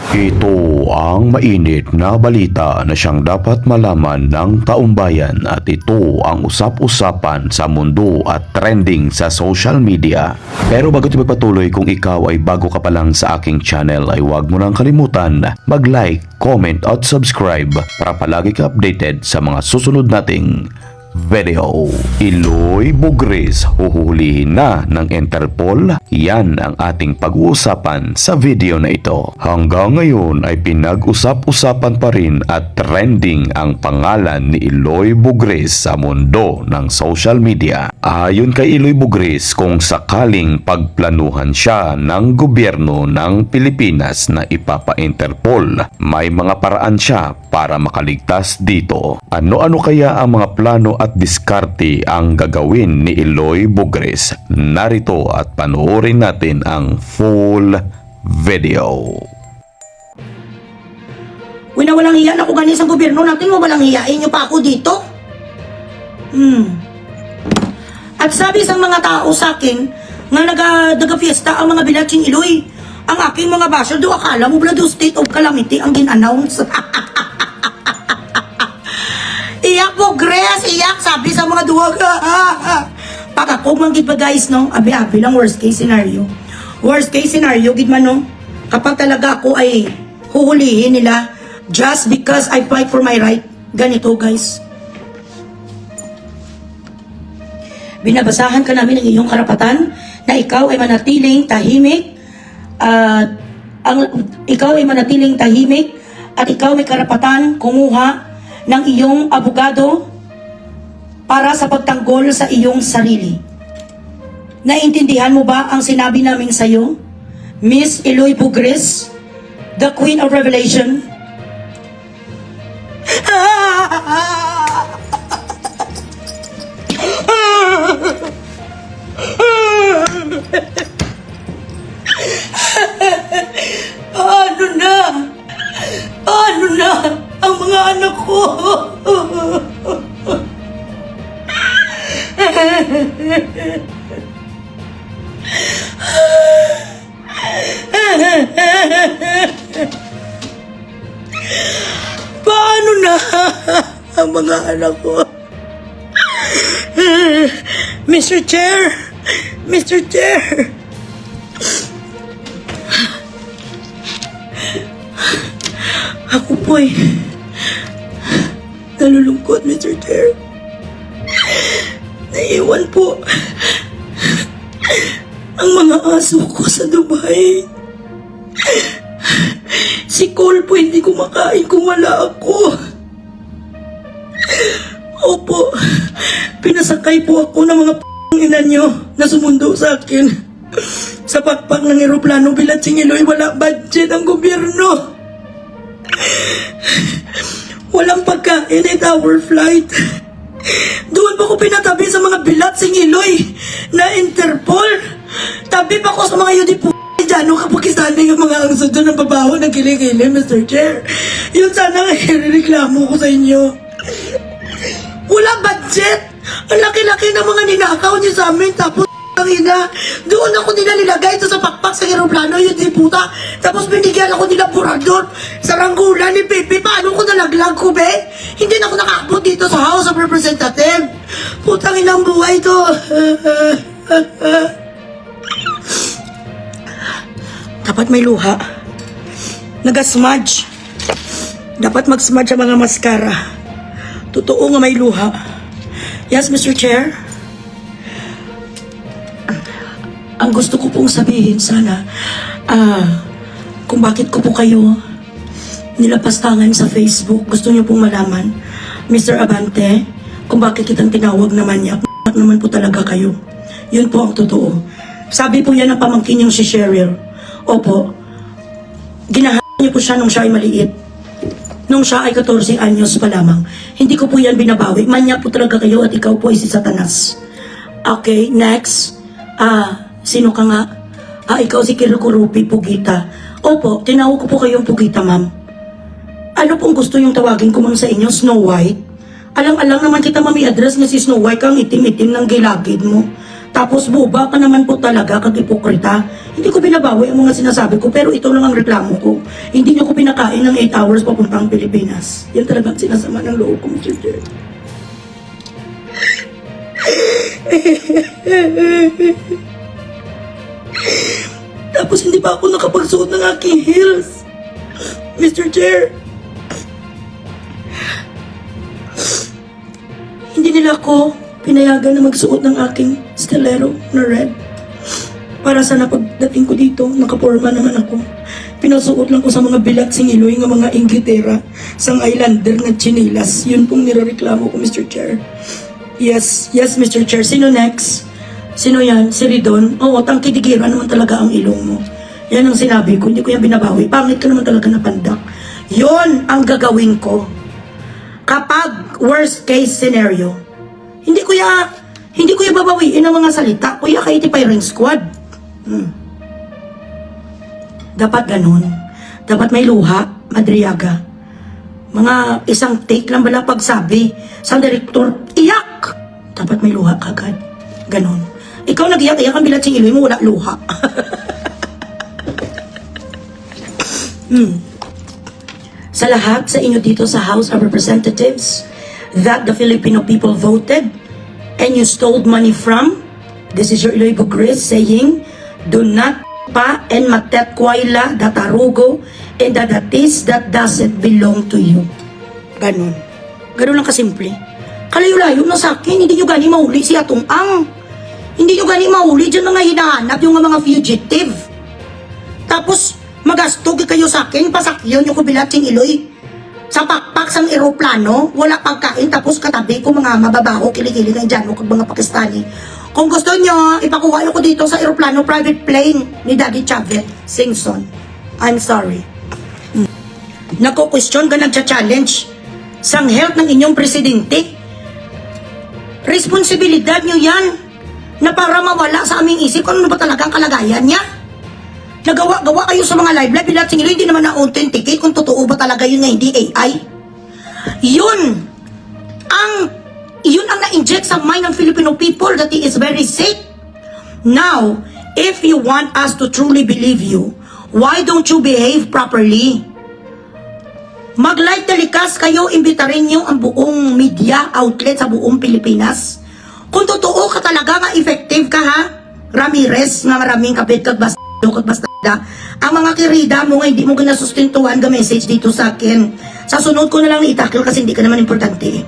Ito ang mainit na balita na siyang dapat malaman ng taumbayan at ito ang usap-usapan sa mundo at trending sa social media. Pero bago tayo patuloy, kung ikaw ay bago ka pa lang sa aking channel ay huwag mo nang kalimutan mag-like, comment at subscribe para palagi ka updated sa mga susunod nating video. Iloy Bugris huhulihin na ng Interpol? Yan ang ating pag-uusapan sa video na ito. Hanggang ngayon ay pinag-usap-usapan pa rin at trending ang pangalan ni Iloy Bugris sa mundo ng social media. Ayon kay Iloy Bugris, kung sakaling pagplanuhan siya ng gobyerno ng Pilipinas na ipapa-Interpol, may mga paraan siya para makaligtas dito. Ano-ano kaya ang mga plano at diskarte ang gagawin ni Iloy Bugris? Narito at panoorin natin ang full video. Walang hiya na ko ganis ang gobyerno natin, walang hiyain nyo pa ako dito. At sabi sa mga tao sa akin nga nagafiesta ang mga bilatsing Iloy, ang aking mga basyo do akala mo blado state of calamity ang gin-announce. Iyak Bugris, iyak, sabi sa mga duwag. Pag ako manggid pa guys, no, abi-abi lang worst case scenario. Worst case scenario, gid man, no, kapag talaga ako ay huhulihin nila just because I fight for my right. Ganito guys. Binabasahan ka namin ng iyong karapatan na ikaw ay manatiling tahimik ikaw ay manatiling tahimik at ikaw may karapatan kumuha ng iyong abogado para sa pagtanggol sa iyong sarili. Naintindihan mo ba ang sinabi namin sa iyo, Miss Iloy Bugris, the Queen of Revelation? Paano na ang mga anak ko? Paano na ang mga anak ko? Mr. Chair! Mr. Chair! Ako po'y nalulungkot, Mr. Chair. Naiwan po ang mga aso ko sa Dubai. Si Cole po hindi kumakain kung wala ako. Opo, pinasakay po ako ng mga ina nyo na sumundo sa akin. Sa pakpak ng eroplano, bilatsing Iloy, wala budget ang gobyerno. Walang pagkain at our flight. Doon pa ko pinatabi sa mga bilatsing Iloy na Interpol. Tabi pa ko sa mga yudipo dyan kapag isali yung mga angsod doon ng babaho ng kilikili, Mr. Chair. Yun sana nga reklamo ko sa inyo. Wala budget. Ang laki-laki ng mga ninakaw niyo sa amin. Tapos doon ako nila nilagay ito sa pakpak sa aeroplano, yun di puta. Tapos binigyan ako nila burador sa ranggulan ni Pepe. Paano ko nalaglag ko, be? Hindi na ako nakaabot dito sa House of Representatives. Putang inang buhay to. Dapat may luha. Nagasmudge. Dapat mag-smudge ang mga maskara. Totoo nga may luha. Yes, Mr. Chair? Ang gusto ko pong sabihin sana, kung bakit ko po kayo nilapastangan sa Facebook, gusto niyo pong malaman, Mr. Abante, kung bakit kitang tinawag na manyak, naman po talaga kayo. Yun po ang totoo. Sabi po yan ng pamangkin yung si Cheryl. Opo, ginahan niyo po siya nung siya ay maliit. Nung siya ay 14 anyos pa lamang. Hindi ko po yan binabawi. Manyak po talaga kayo at ikaw po ay si Satanas. Okay, next. Sino ka nga? Ikaw si Kirukurupi Pugita. Opo, tinawag ko po kayong Pugita, ma'am. Ano pong gusto yung tawagin ko man sa inyo? Snow White? Alang-alang naman kita, mami, address na si Snow White kang itim-itim ng gilagid mo. Tapos boba ka naman po talaga, kag-ipokrita. Hindi ko binabawi ang mga sinasabi ko, pero ito lang ang reklamo ko. Hindi niyo ko pinakain ng 8 hours papuntang Pilipinas. Yan talagang sinasama ng loob ko, Mr. Chair. Tapos hindi pa ako nakapagsuot ng aking heels. Mr. Chair. Hindi nila ako pinayagan na magsuot ng aking stelero na red. Para sana pagdating ko dito, nakaporma naman ako. Pinasuot lang ko sa mga bilat singiloy ng mga Inglaterra, sang islander na chinilas. Yun pong nirereklamo ko, Mr. Chair. Yes, Mr. Chair. Sino next? Sino yan? Si Ridon? Oo, tangkidigira naman talaga ang ilong mo. Yan ang sinabi ko, hindi ko yan binabawi. Pangit ka naman talaga na pandak. Yun ang gagawin ko. Kapag worst case scenario, hindi ko ya babawiin ang mga salita. Kuya, kay firing squad. Dapat ganun. Dapat may luha, madriyaga. Mga isang take lang bala pagsabi sa direktor, iyak! Dapat may luha kagad. Ganun. Ikaw nag-iyak-iyak ang bilatsing iloy mo, wala luha. Sa lahat sa inyo dito sa House of Representatives that the Filipino people voted and you stole money from, this is your Iloy Bugris saying, do not pa and matetkwayla datarugo and dadatis that doesn't belong to you. Ganon. Ganon lang kasimple. Kalayo-layo na sa akin, hindi nyo gani mahuli si Atong Ang. Hindi nyo gani mahuli dyan mga hinahanap yung mga fugitive. Tapos, magastog kayo sa akin, pasakyon yung kubilatsing iloy. Sa pakpak sang eroplano, wala pagkain, tapos katabi ko mga mababaho, kilikili ng dyan, kag mga Pakistani. Kung gusto nyo, ipakuha ko dito sa eroplano, private plane ni Daddy Chavez Singson. I'm sorry. Nako-question ka nagcha-challenge sang health ng inyong presidente. Responsibilidad nyo yan na para mawala sa aming isip kung ano ba talagang kalagayan niya. Nagawa kayo sa mga live bilat singilo, hindi naman na-authenticate kung totoo ba talaga yun nga hindi AI. Yun ang na-inject sa mind ng Filipino people that he is very sick. Now, if you want us to truly believe you, why don't you behave properly? Mag-light telecast kayo, imbitarin nyo ang buong media outlet sa buong Pilipinas. Kung totoo ka talaga nga effective ka ha, Ramirez nga maraming kapit kag basta ang mga kirida mo nga hindi mo ginasustentuhan ga message dito sa akin. Sa sunod ko na lang itakil kasi hindi ka naman importante.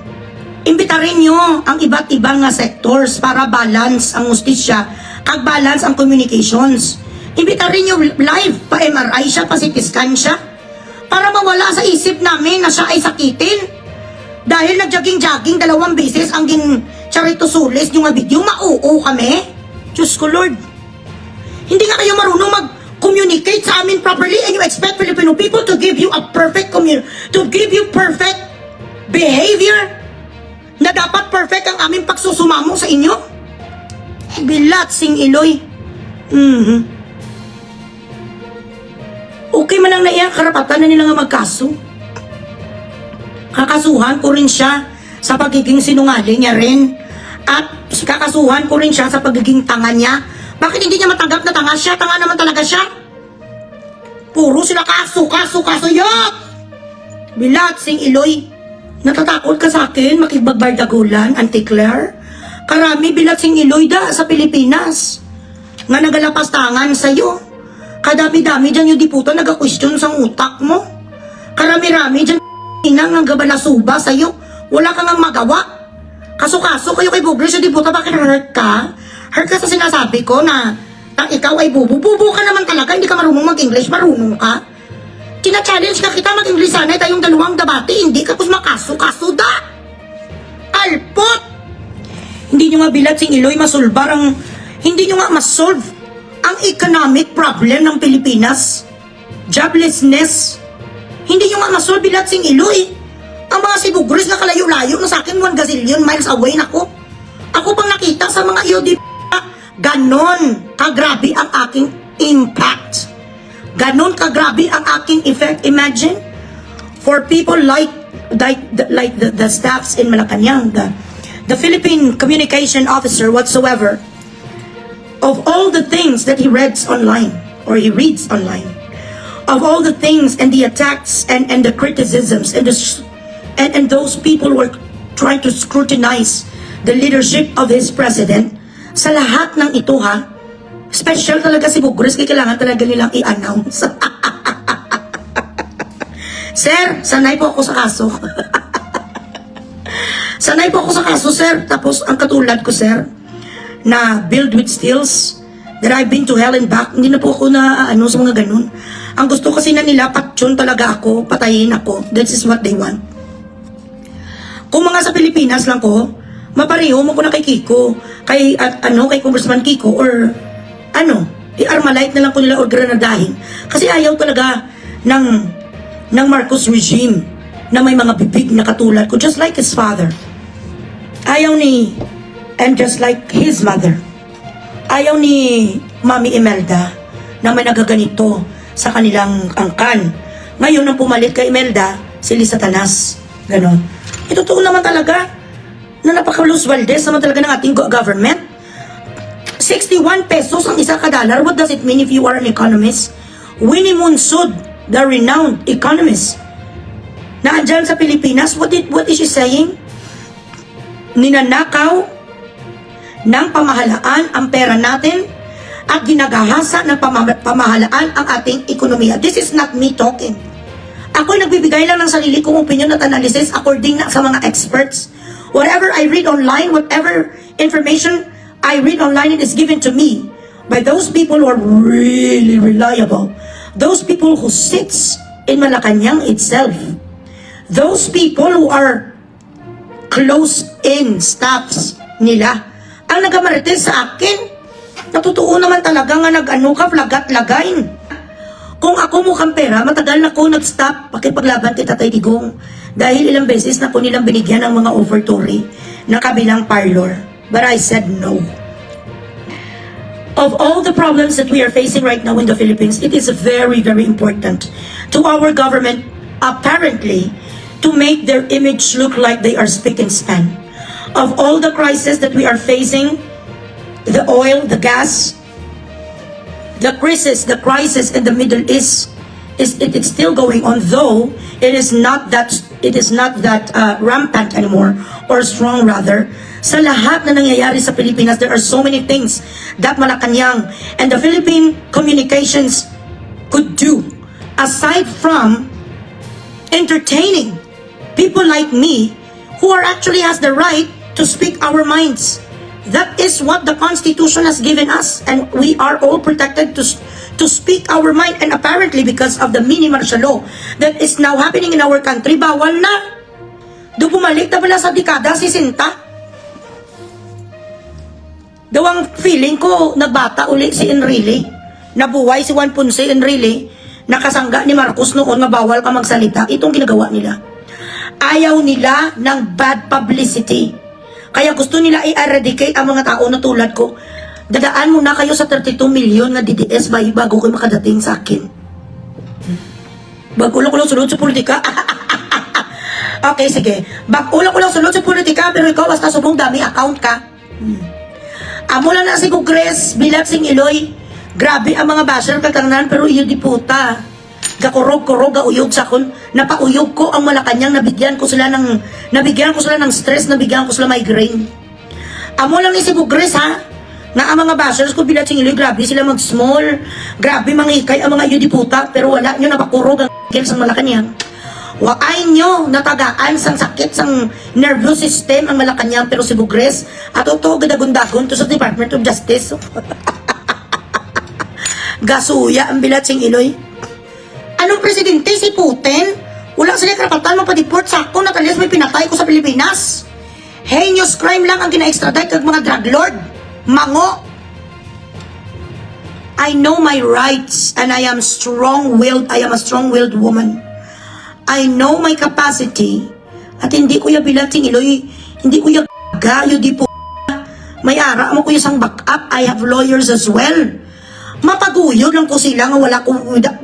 Imbitarin nyo ang iba't ibang nga sectors para balance ang justisya kag balance ang communications. Imbitarin nyo live pa MRI siya, pa CT scan siya para mawala sa isip namin na siya ay sakitin. Dahil nag-jogging-jogging 2 beses ang Charito Sules yung video, mauo kami. Diyos ko Lord. Hindi nga kayo marunong mag-communicate sa amin properly and you expect Filipino people to give you a perfect perfect behavior na dapat perfect ang aming pagsusumamo sa inyo? Bilat sing iloy. Okay man lang na iyan, karapatan na nila nga magkaso. Kakasuhan ko rin siya sa pagiging sinungaling niya rin. At kakasuhan ko rin siya sa pagiging tanga niya. Bakit hindi niya matanggap na tanga siya? Tanga naman talaga siya. Puro sila kaso, yot! Bilat sing iloy. Natatakot ka sa akin, makibagbardagulan, Auntie Claire? Karami bilat sing iloy da sa Pilipinas. Nga nagalapastangan sa'yo. Kadami-dami dyan yung diputa nag-question sa utak mo. Karami-rami dyan inang ang gabalasuba sa'yo. Wala kang ang magawa. Kaso-kaso kayo kay Bugres yung diputa, bakit hurt ka? Hurt ka sa sinasabi ko na ikaw ay bubu. Bubu ka naman talaga, hindi ka marunong mag-English, marunong ka. Tina-challenge ka kita mag-English sana tayong 2 debate, hindi ka kus makaso-kaso da. Alpot! Hindi nyo nga bilat sing iloy masulbar ang, hindi nyo nga masolve ang economic problem ng Pilipinas. Joblessness. Hindi nyo nga masolve bilat sing iloy. Ang mga sibugres na kalayo-layo na sa akin 1 gazillion miles away na ko. Ako pang nakita sa mga IOD. Ganon kagrabe ang aking impact. Ganon kagrabe ang aking effect. Imagine, for people like the staffs in Malacanang, the Philippine communication officer whatsoever, of all the things that he reads online, or he reads online, of all the things and the attacks and the criticisms and those people who are trying to scrutinize the leadership of his president, sa lahat ng ito ha, special talaga si Bugres, kaya kailangan talaga nilang i-announce. Sir, sanay po ako sa kaso. Sanay po ako sa kaso, sir. Tapos, ang katulad ko, sir, na build with steels, that I've been to hell and back, hindi na po ako na, sa mga ganun. Ang gusto kasi na nila, patsyon talaga ako, patayin ako. That is what they want. Kung mga sa Pilipinas lang ko, mapareho mo ko na kay Kiko, kay Congressman Kiko, or, i-armalite na lang ko nila o granadahin. Kasi ayaw talaga ng Marcos regime na may mga bibig na katulad ko, just like his father. Ayaw ni, and just like his mother. Ayaw ni Mami Imelda na may nagaganito sa kanilang angkan. Ngayon, nang pumalit kay Imelda, si Lisa Tanas. Ganon. Totoo naman talaga na napaka-Luz Valdez naman talaga ng ating government. 61 pesos ang isa ka-dollar. What does it mean if you are an economist? Winnie Monsud, the renowned economist, na andyan sa Pilipinas, what is she saying? Ninanakaw ng pamahalaan ang pera natin at ginagahasa ng pamahalaan ang ating ekonomiya. This is not me talking. Ako'y nagbibigay lang ng sarili kong opinion at analysis according na sa mga experts. Whatever I read online, whatever information I read online, it is given to me by those people who are really reliable. Those people who sits in Malacanang itself. Those people who are close-in staffs nila. Ang nagamarites sa akin, natutuo naman talaga nga flagat-lagain. Kung ako mukhang pera, matagal na ko nag-stop pakipaglaban kay Tatay Digong. Dahil ilang beses na po nilang binigyan ng mga offertory na kabilang parlor. But I said no. Of all the problems that we are facing right now in the Philippines, it is very, very important to our government, apparently, to make their image look like they are spick and span. Of all the crises that we are facing, the oil, the gas, the crisis in the Middle East, it's still going on, though it is not that rampant anymore, or strong rather. Sa lahat na nangyayari sa Pilipinas, there are so many things that Malacanang and the Philippine communications could do aside from entertaining people like me who are actually has the right to speak our minds. That is what the Constitution has given us, and we are all protected to speak our mind. And apparently, because of the mini martial law that is now happening in our country, bawal na. Do bumalik na pala sa dekada 60. Dawang feeling ko, nagbata uli si Enrile. Nabuhay si Juan Ponce Enrile. Nakasangga ni Marcos noon, mabawal ka magsalita. Itong ginagawa nila. Ayaw nila ng bad publicity. Kaya gusto nila i-eradicate ang mga tao na tulad ko. Dadaan muna kayo sa 32 million na DDS bago kayo makadating sa akin. Bag-ulang-ulang sunod sa politika. Okay, sige. Bag-ulang-ulang sunod sa politika, pero ikaw basta subong dami account ka. Amo lang na si Bugres, bilag sing Iloy. Grabe ang mga basher katangnan, pero iyo di puta. Gakurog-kurog, gauyog sa kun. Napauyog ko ang Malacanang, nabigyan ko sila ng stress, nabigyan ko sila migraine. Amo lang ni si Bugres ha. Nga ang mga bashers ko bilag sing Iloy, grabe sila mag-small. Grabe mangikay ang mga iyo di puta, pero wala nyo napakurog ang sa Malacanang. Waay nyo natagaan sang sakit sang nervous system ang Malacanang, pero si Bugres at ito gadagundagon to sa Department of Justice. Gasuya ang bilat sing Iloy. Anong presidente si Putin? Walang sila karapatan mapadeport sa ako na talis may pinatay ko sa Pilipinas. Heinous crime lang ang gina-extradite kag mga drug lord. Mango. I know my rights and I am strong-willed. I am a strong-willed woman. I know my capacity. At hindi ko yung bilang sing Iloy, hindi ko yung gayo di po. May ara mo ko yung sang backup. I have lawyers as well. Mapaguyod lang ko sila nga wala ko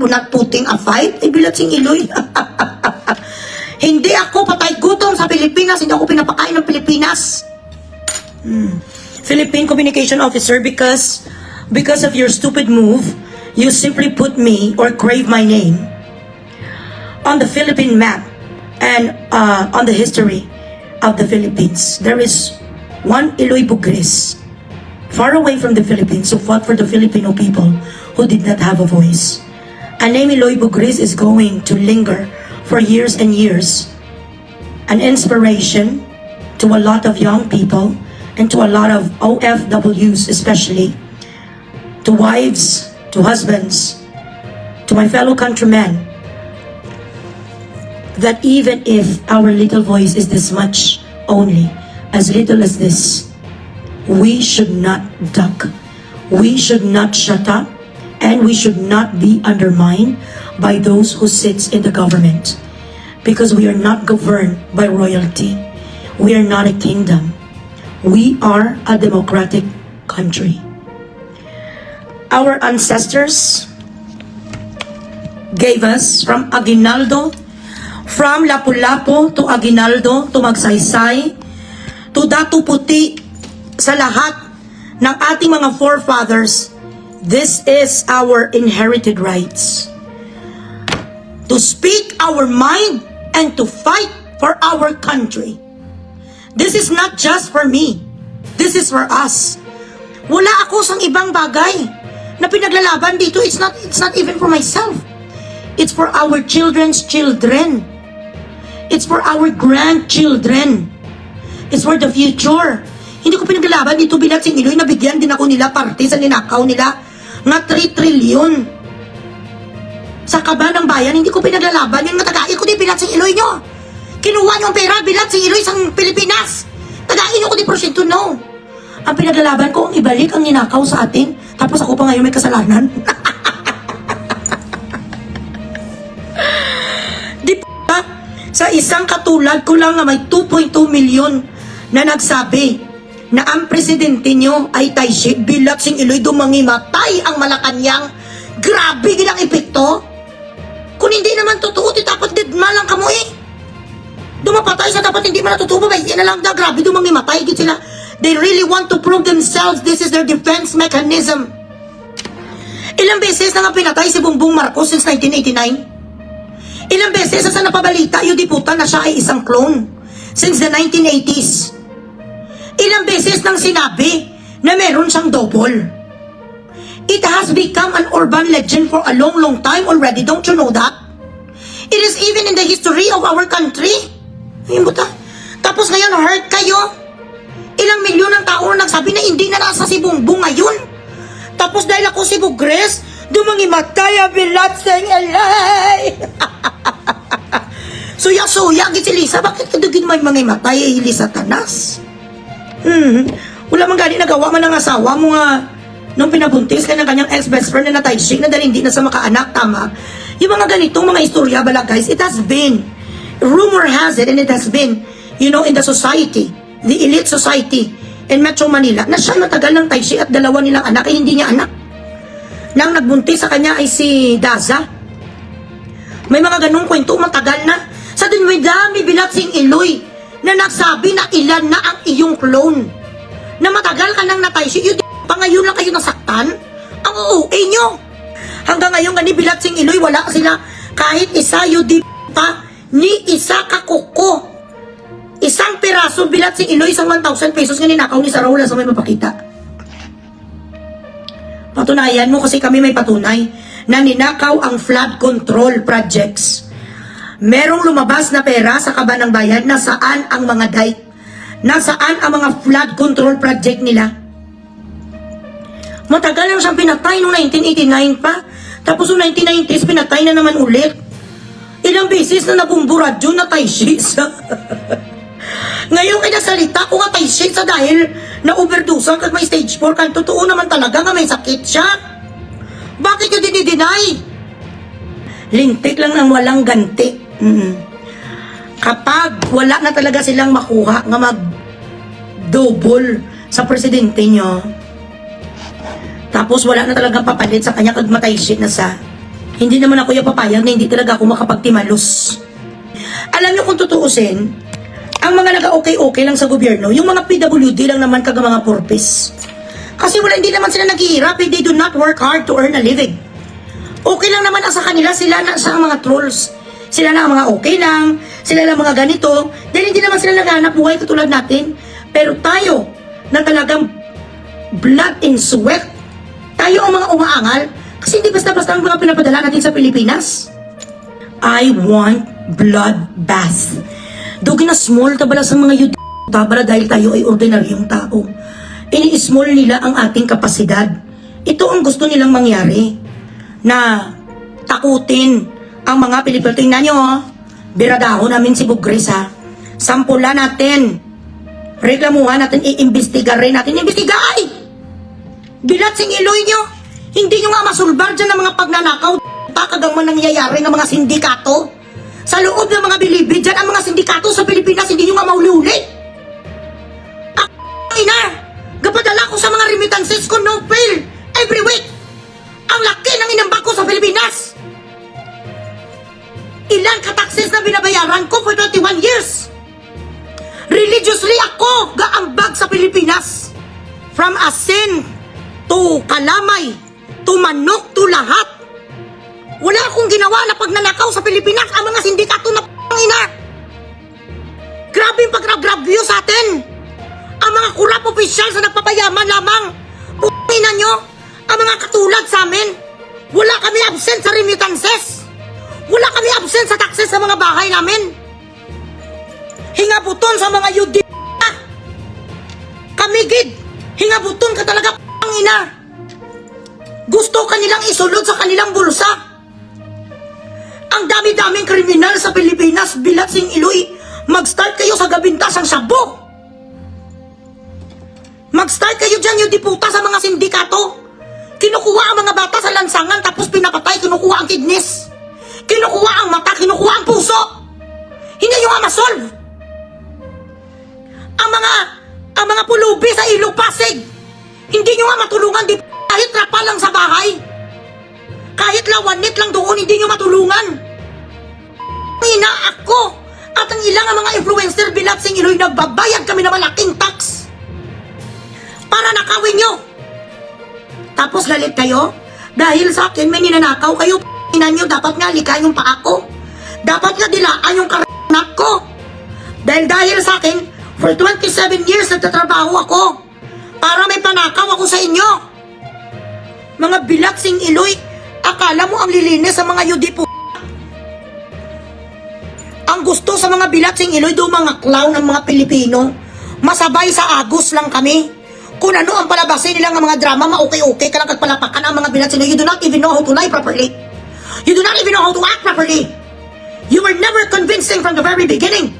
not putting a fight. Bilang sing Iloy. Hindi ako patay gutom sa Pilipinas. Hindi ako pinapakain ng Pilipinas. Philippine Communication Officer, because because of your stupid move, you simply put me or grave my name on the Philippine map and on the history of the Philippines. There is one Eloy Bugris, far away from the Philippines, who fought for the Filipino people who did not have a voice. A name Eloy Bugris is going to linger for years and years. An inspiration to a lot of young people and to a lot of OFWs especially, to wives, to husbands, to my fellow countrymen, that even if our little voice is this much only, as little as this, we should not duck, we should not shut up, and we should not be undermined by those who sits in the government. Because we are not governed by royalty. We are not a kingdom. We are a democratic country. Our ancestors gave us from Aguinaldo, from Lapu-Lapu to Aguinaldo to Magsaysay to Datu Puti, sa lahat ng ating mga forefathers. This is our inherited rights. To speak our mind and to fight for our country. This is not just for me. This is for us. Wala ako sang ibang bagay na pinaglalaban dito. It's not even for myself. It's for our children's children. It's for our grandchildren. It's for the future. Hindi ko pinaglalaban dito bilang sing Iloy. Nabigyan din ako nila parte sa ninakaw nila nga 3 trilyon. Sa kaba ng bayan, hindi ko pinaglalaban yung matagain ko di bilat sa Iloy nyo. Kinuha nyo ang pera bilat sa Iloy sang Pilipinas. Tagain nyo ko di porsyento, no. Ang pinaglalaban ko, ang ibalik ang ninakaw sa atin. Tapos ako pa ngayon may kasalanan. Di pa, sa isang katulad ko lang na may 2.2 milyon na nagsabi na ang presidente nyo ay Taishik bilat sing Iloy dumangimatay ang Malacanang. Grabe gilang epekto. Kung hindi naman totoo, di dapat didma lang kamo eh. Dumapatay sa dapat hindi man natutubo. Yan na lang na grabe dumangimatay. Git sila. They really want to prove themselves. This is their defense mechanism. Ilang beses na nga pinatay si Bongbong Marcos since 1989? Ilang beses sa napabalita yung diputa na siya ay isang clone since the 1980s? Ilang beses nang sinabi na meron siyang double? It has become an urban legend for a long time already. Don't you know that? It is even in the history of our country. Ayun buta. Tapos ngayon, hurt kayo. Ilang milyon ng tao na nagsabi na hindi na nasa si Bongbong ngayon. Tapos dahil ako si Bugres, dumangimatay ang bilatseng alay. Suya-suya, git si Lisa. Bakit kadugin may mangimatay ay Lisa Tanas? Wala man gani nagawa man ng asawa mo nga nung pinabuntis ka ng kanyang ex-best friend na natayshik na dahil hindi na sa makaanak, tama? Yung mga ganitong mga istorya, bala guys, it has been, rumor has it, and it has been, you know, in the society, the elite society in Metro Manila, na siya matagal ng tayshik at dalawa nilang anak, ay hindi niya anak. Nang nagbuntis sa kanya ay si Daza. May mga ganong kwento, matagal na. Sa dinway dami bilat sing Iloy, na nagsabi na ilan na ang iyong clone. Na matagal ka nang natayshik, yun pa ngayon lang kayo nasaktan? Ang uuwi nyo. Hanggang ngayon gani bilat sing Iloy, wala sila kahit isa yung di pa ni isa kakuko. Isang piraso bilat sing Iloy, isang 1,000 pesos nga ninakaw ni Saraula sa may mapakita. Patunayan mo kasi kami may patunay na ninakaw ang flood control projects. Merong lumabas na pera sa kaba ng bayan, nasaan ang mga dike? Nasaan ang mga flood control project nila? Matagal lang siyang pinatay noong 1989 pa. Tapos noong 1990s, pinatay na naman ulit. Ilang beses na nabumburadyo na tayshik sa... Ngayon kinasalita ko nga tayshik sa dahil na-overdose kag may stage 4 kan. Totoo naman talaga nga may sakit siya. Bakit nyo dinideny? Lintik lang ng walang ganti. Kapag wala na talaga silang makuha nga mag-double sa presidente nyo, tapos wala na talagang papalit sa kanya kag matay shit na sa. Hindi naman ako yung papayag na hindi talaga ako makapagtimalos. Alam nyo kung tutuusin, ang mga naga-okay-okay lang sa gobyerno, yung mga PWD lang naman kag mga purpose. Kasi hindi naman sila naghihirap, they do not work hard to earn a living. Okay lang naman sa kanila, sila na sa mga trolls. Sila na ang mga okay lang, sila lang mga ganito, dahil hindi naman sila naghahanap buhay katulad natin. Pero tayo, na talagang blood and sweat, tayo ang mga umaangal, kasi hindi basta-basta ang mga pinapadala natin sa Pilipinas. I want blood bath. Dogi na small tabala sa mga yud tabala dahil tayo ay ordinaryong tao. Ini-small nila ang ating kapasidad. Ito ang gusto nilang mangyari, na takutin ang mga Pilipino. Tingnan nyo, biradaho namin si Bugris ha. Sampula natin. Reklamuhan natin, iimbestiga rin natin. Imbestiga ay! Bilat sing iloy nyo. Hindi nyo nga masulbar dyan ng mga pagnanakaw. Kagang man nangyayari ng mga sindikato. Sa loob ng mga bilibid dyan, ang mga sindikato sa Pilipinas, hindi nyo nga mauli-uli. Ina, gapadala ko sa mga remittances ko, no fail, every week. Ang laki ng inambag ko sa Pilipinas. Ilan kataksis na binabayaran ko for 21 years. Religiously ako gaambag sa Pilipinas. From asin to kalamay to manok to lahat. Wala akong ginawa na pagnanakaw sa Pilipinas. Ang mga sindikato na ina. Grabe yung pag-grab-view sa atin. Ang mga kurap officials na nagpapayaman lamang. Ina nyo, ang mga katulad sa amin. Wala kami absent sa remittances. Wala kami absent sa taxes sa mga bahay namin. Hingabuton sa mga yudi. Kamigid. Hingabuton ka talaga ina. Gusto kanilang isulod sa kanilang bulsa. Ang dami-daming kriminal sa Pilipinas, bilat sing iloy. Mag-start kayo sa gabintas ang sabo. Mag-start kayo dyan yung diputa sa mga sindikato. Kinukuha ang mga bata sa lansangan tapos pinapatay, kinukuha ang kidneys. Kinukuha ang mata, kinukuha ang puso. Hindi nyo nga masolve. Ang mga pulubi sa Ilog Pasig, hindi nyo nga matulungan, kahit trapa lang sa bahay. Kahit lawanit lang doon, hindi nyo matulungan. Ina ako at ang ilang mga influencer bilat sing iloy, nagbabayad kami ng malaking tax para nakawin nyo. Tapos galit kayo dahil sa akin may ninanakaw kayo. Ina nyo, dapat nga likay yung paa ko. Dapat nga dilaan yung karanak ko. Dahil sa akin, for 27 years nagtatrabaho ako para may panakaw ako sa inyo. Mga bilat sing iloy, akala mo ang lilinis sa mga yudi po. Ang gusto sa mga bilat sing iloy, do mga clown ng mga Pilipino, masabay sa agos lang kami. Kung ano ang palabasin nilang mga drama, ma-okay-okay ka lang palapakan ang mga bilat sing iloy. You do not even know how to lie properly. You do not even know how to act properly. You were never convincing from the very beginning.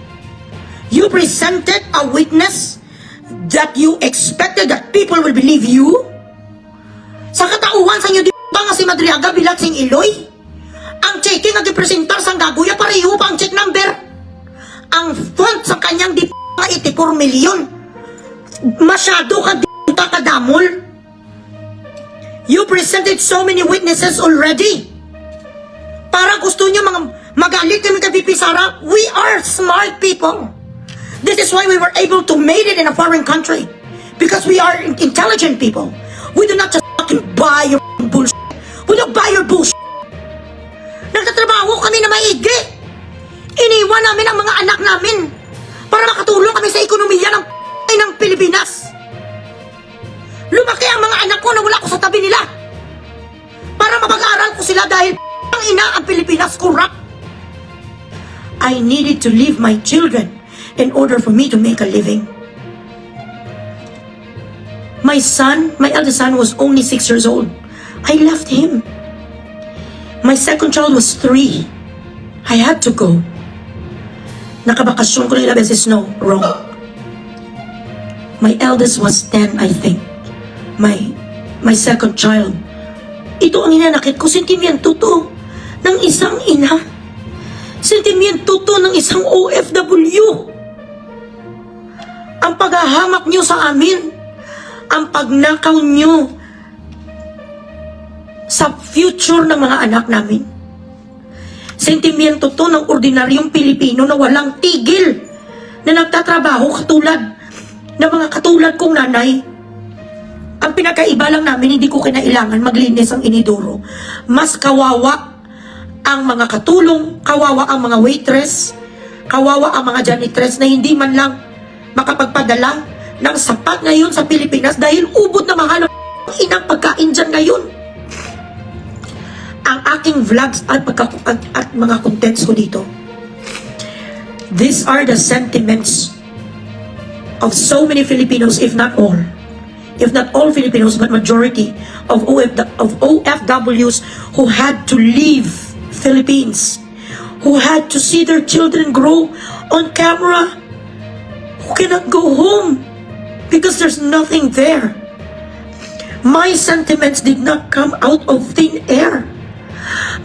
You presented a witness that you expected that people will believe you. Sa katauhan sa inyo, di ba nga si Madriaga bilat sing iloy? Ang checking ang gipresentar sa gaguya, pareho pa ang check number. Ang font sa kanyang di nga 84 milyon. Masyado ka di ka damol. You presented so many witnesses already. Para gusto nyo magalit kami kay VP Sara. We are smart people. This is why we were able to made it in a foreign country. Because we are intelligent people. We do not just fucking buy your bullshit. We don't buy your bullshit. Nagtatrabaho kami na maigi. Iniwan namin ang mga anak namin para makatulong kami sa ekonomiya ng Pilipinas. Lumaki ang mga anak ko na wala ko sa tabi nila para mapag-aaral ko sila dahil ang ina ang Pilipinas corrupt. I needed to leave my children in order for me to make a living. My eldest son was only 6 years old. I left him. My second child was 3. I had to go. Nakabakasyon ko na ilang beses, no, wrong. My eldest was 10, I think. My second child. Ito ang hinanakit ko, sentimiento to ng isang ina. Sentimiento to ng isang OFW. Ang paghahamak nyo sa amin, ang pagnakaw nyo sa future ng mga anak namin. Sentimiento to ng ordinaryong Pilipino na walang tigil, na nagtatrabaho katulad ng mga katulad kong nanay. Ang pinakaiba lang namin, hindi ko kinailangan maglinis ang inidoro. Mas kawawa ang mga katulong, kawawa ang mga waitress, kawawa ang mga janitress na hindi man lang makapagpadala ng sapat ngayon sa Pilipinas dahil ubod na mahal ang inang pagkain dyan ngayon. Ang aking vlogs at mga contents ko dito, these are the sentiments of so many Filipinos, if not all Filipinos, but majority of OFWs who had to leave Philippines, who had to see their children grow on camera, who cannot go home because there's nothing there. My sentiments did not come out of thin air.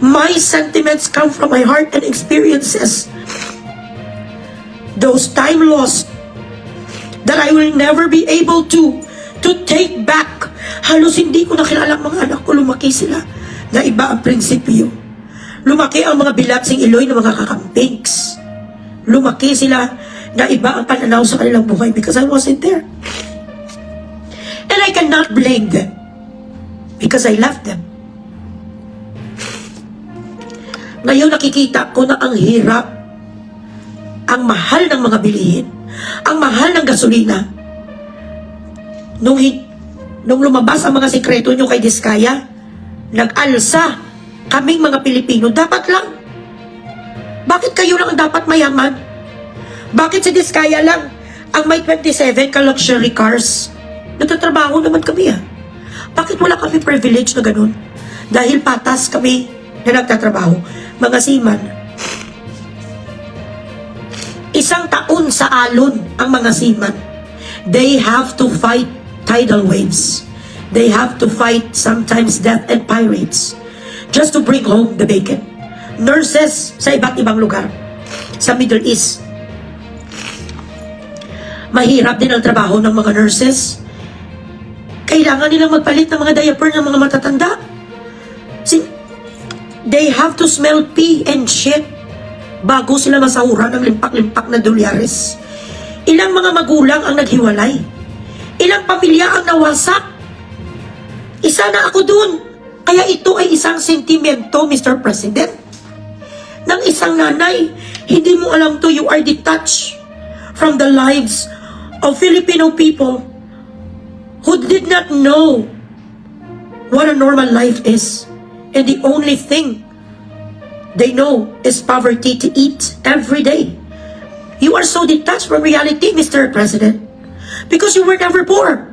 My sentiments come from my heart and experiences. Those time lost that I will never be able to take back. Halos hindi ko nakilala ang mga anak ko. Lumaki sila na iba ang prinsipyo. Lumaki ang mga bilatsing Iloy na mga kakampigs. Lumaki sila na iba ang pananaw sa kanilang buhay because I wasn't there. And I cannot blame them because I left them. Ngayon nakikita ko na ang hirap, ang mahal ng mga bilihin, ang mahal ng gasolina. Nung lumabas ang mga sekreto nyo kay Diskaya, nag-alsa kaming mga Pilipino. Dapat lang. Bakit kayo lang ang dapat mayaman? Bakit si Diskaya lang ang may 27 ka-luxury cars? Nagtatrabaho naman kami Bakit wala kami privilege na ganun? Dahil patas kami na nagtatrabaho. Mga seaman, 1 taon sa alon ang mga seaman. They have to fight tidal waves. They have to fight sometimes death and pirates just to bring home the bacon. Nurses sa iba't ibang lugar sa Middle East. Mahirap din ang trabaho ng mga nurses. Kailangan nilang magpalit ng mga diaper ng mga matatanda. They have to smell pee and shit bago sila masahuran ng limpak-limpak na dolyares. Ilang mga magulang ang naghiwalay. Ilang pamilya ang nawasak. Isa na ako dun. Kaya ito ay isang sentimento, Mr. President, ng isang nanay. Hindi mo alam to, you are detached from the lives of Filipino people who did not know what a normal life is. And the only thing they know is poverty to eat every day. You are so detached from reality, Mr. President, because you were never poor.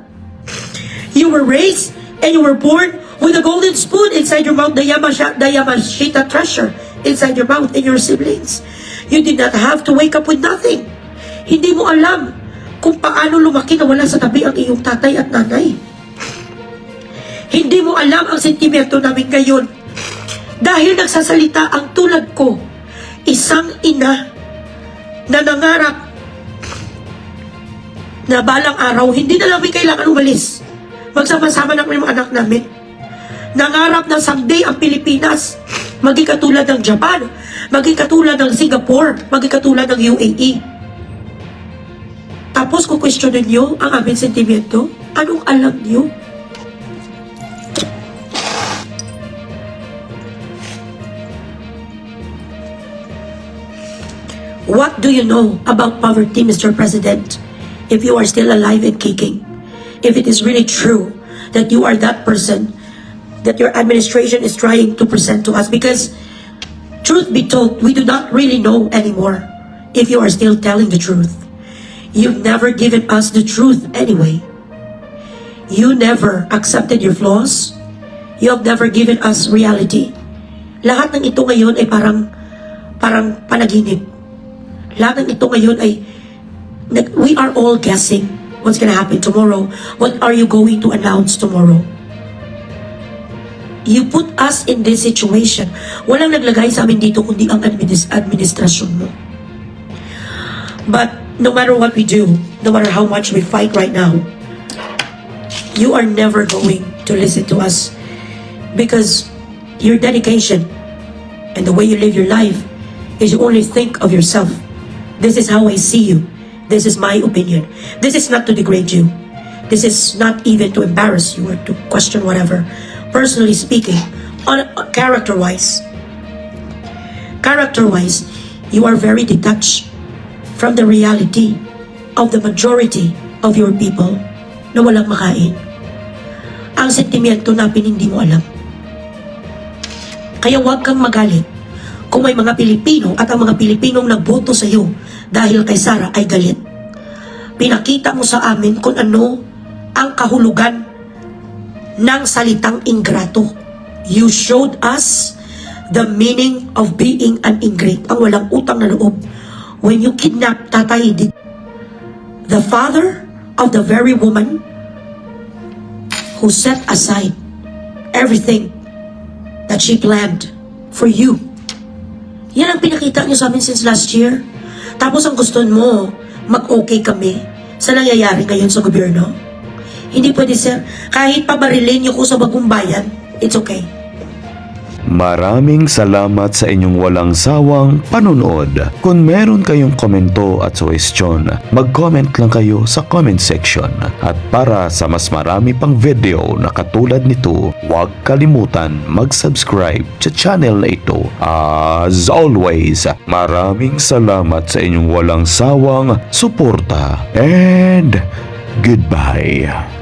You were raised and you were born with a golden spoon inside your mouth, the Yamashita treasure inside your mouth and your siblings. You did not have to wake up with nothing. Hindi mo alam kung paano lumaki na wala sa tabi ang iyong tatay at nanay. Hindi mo alam ang sentimento namin ngayon dahil nagsasalita ang tulad ko, isang ina na nangarap na balang araw hindi na namin kailangan umalis. Magsama-sama na mga anak namin. Nangarap na someday ang Pilipinas maging katulad ng Japan, maging katulad ng Singapore, maging katulad ng UAE. Tapos kung questionin nyo ang aming sentimento, anong alam nyo? What do you know about poverty, Mr. President? If you are still alive and kicking, if it is really true that you are that person that your administration is trying to present to us, because truth be told, we do not really know anymore if you are still telling the truth. You've never given us the truth anyway. You never accepted your flaws. You have never given us reality. Lahat ng ito ngayon ay parang panaginip. Lahat ng ito ngayon ay we are all guessing what's gonna happen tomorrow. What are you going to announce tomorrow? You put us in this situation. Walang naglagay sa amin dito kundi ang administrasyon mo. But no matter what we do, no matter how much we fight right now, you are never going to listen to us because your dedication and the way you live your life is you only think of yourself. This is how I see you. This is my opinion. This is not to degrade you. This is not even to embarrass you or to question whatever. Personally speaking, character-wise, you are very detached from the reality of the majority of your people na walang makain. Ang sentimiento natin hindi mo alam. Kaya huwag kang magalit kung may mga Pilipino at ang mga Pilipinong nagboto sa iyo dahil kay Sara ay galit. Pinakita mo sa amin kung ano ang kahulugan ng salitang ingrato. You showed us the meaning of being an ingrate, ang walang utang na loob. When you kidnap Tatay Digong, the father of the very woman who set aside everything that she planned for you. Yan ang pinakita niyo sa amin since last year. Tapos ang gusto mo, mag-okay kami sa nangyayari ngayon sa gobyerno. Hindi pwede, sir. Kahit pabarilin niyo ko sa bagong bayan, it's okay. Maraming salamat sa inyong walang sawang panonood. Kung meron kayong komento at suwestyon, mag-comment lang kayo sa comment section. At para sa mas marami pang video na katulad nito, huwag kalimutan mag-subscribe sa channel na ito. As always, maraming salamat sa inyong walang sawang suporta. And goodbye.